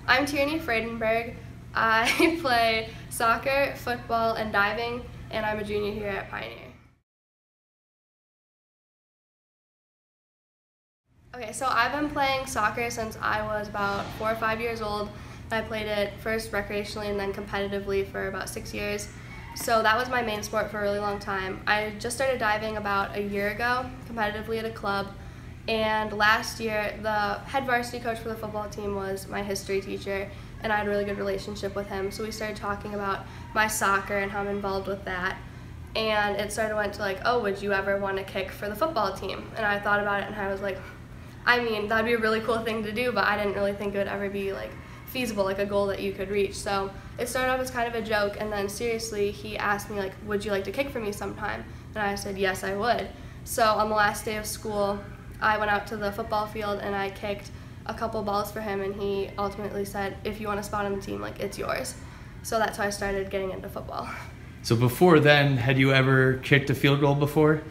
I'm Tierney Friedenberg. I play soccer, football, and diving, and I'm a junior here at Pioneer. Okay, so I've been playing soccer since I was about 4 or 5 years old. I played it first recreationally and then competitively for about 6 years. So that was my main sport for a really long time. I just started diving about a year ago, competitively at a club. And last year, the head varsity coach for the football team was my history teacher, and I had a really good relationship with him. So we started talking about my soccer and how I'm involved with that. And it went to like, oh, would you ever want to kick for the football team? And I thought about it and I was like, I mean, that'd be a really cool thing to do, but I didn't really think it would ever be like feasible, like a goal that you could reach. So it started off as kind of a joke, and then seriously, he asked me like, would you like to kick for me sometime? And I said, yes, I would. So on the last day of school, I went out to the football field and I kicked a couple balls for him, and he ultimately said, if you want a spot on the team, like, it's yours. So that's how I started getting into football. So before then, had you ever kicked a field goal before?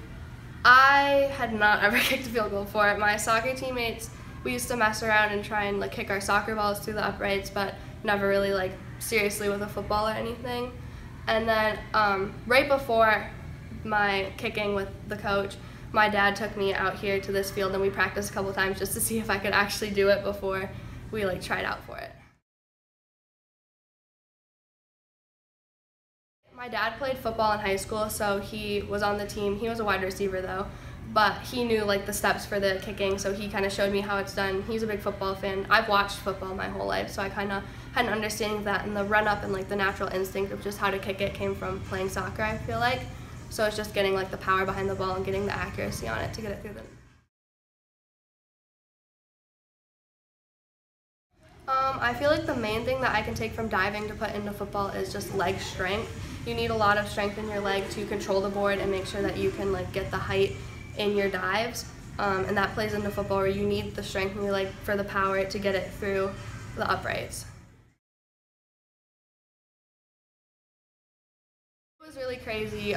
I had not ever kicked a field goal before. My soccer teammates, we used to mess around and try and like kick our soccer balls through the uprights, but never really like seriously with a football or anything. And then right before my kicking with the coach, my dad took me out here to this field and we practiced a couple times just to see if I could actually do it before we like tried out for it. My dad played football in high school, so he was on the team. He was a wide receiver though, but he knew like the steps for the kicking, so he kind of showed me how it's done. He's a big football fan. I've watched football my whole life, so I kind of had an understanding of that, and the run up and like the natural instinct of just how to kick it came from playing soccer, I feel like. So it's just getting like the power behind the ball and getting the accuracy on it to get it through the I feel like the main thing that I can take from diving to put into football is just leg strength. You need a lot of strength in your leg to control the board and make sure that you can like get the height in your dives. And that plays into football, where you need the strength in your leg for the power to get it through the uprights. It was really crazy.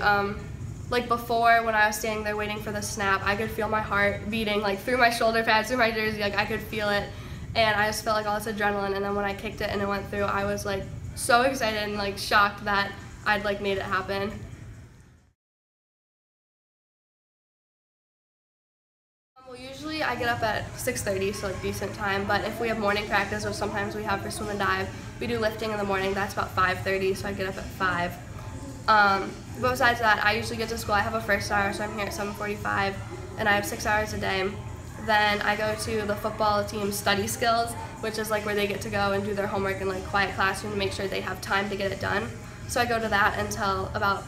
Like before, when I was standing there waiting for the snap, I could feel my heart beating like through my shoulder pads, through my jersey, like I could feel it. And I just felt like all this adrenaline, and then when I kicked it and it went through, I was like so excited and like shocked that I'd like made it happen. Well, usually I get up at 6:30, so like decent time, but if we have morning practice, or sometimes we have for swim and dive, we do lifting in the morning. That's about 5:30, so I get up at 5. But besides that, I usually get to school. I have a first hour, so I'm here at 7:45, and I have 6 hours a day. Then I go to the football team study skills, which is like where they get to go and do their homework in like quiet classroom to make sure they have time to get it done. So I go to that until about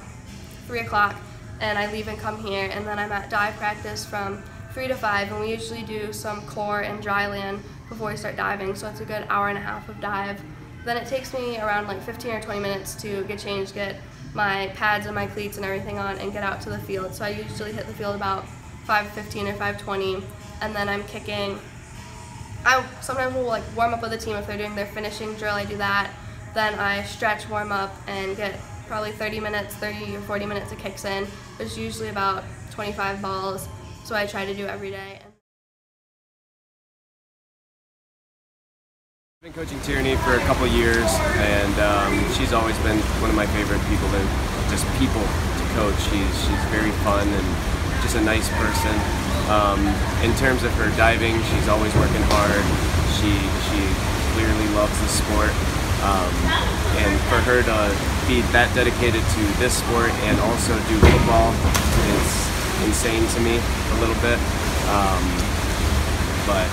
3 o'clock, and I leave and come here, and then I'm at dive practice from 3 to 5, and we usually do some core and dry land before we start diving, so it's a good hour and a half of dive. Then it takes me around like 15 or 20 minutes to get changed, get my pads and my cleats and everything on, and get out to the field. So I usually hit the field about 5:15 or 5:20, and then I'm kicking. I sometimes will like warm up with the team if they're doing their finishing drill. I do that. Then I stretch, warm up, and get probably 30 or 40 minutes of kicks in. There's usually about 25 balls, so I try to do every day. I've been coaching Tierney for a couple years, and she's always been one of my favorite people to coach. She's very fun and just a nice person. In terms of her diving, she's always working hard. She clearly loves the sport, and for her to be that dedicated to this sport and also do football is insane to me a little bit. But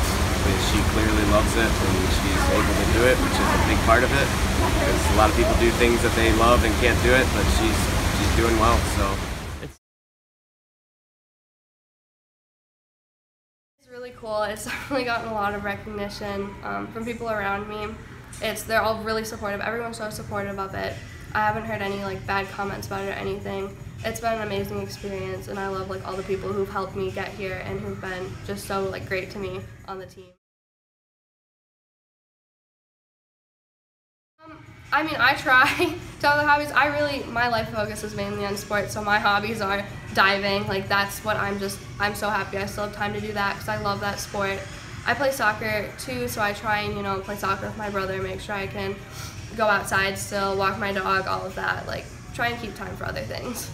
she clearly loves it, and she's able to do it, which is a big part of it. Because a lot of people do things that they love and can't do it, but she's doing well. So. Really cool. It's definitely gotten a lot of recognition from people around me. They're all really supportive. Everyone's so supportive of it. I haven't heard any like bad comments about it or anything. It's been an amazing experience, and I love like all the people who've helped me get here and who've been just so like great to me on the team. I mean, I try to have the hobbies. My life focus is mainly on sports, so my hobbies are diving. Like, that's what I'm so happy I still have time to do that because I love that sport. I play soccer too, so I try and, you know, play soccer with my brother, make sure I can go outside still, walk my dog, all of that, like try and keep time for other things.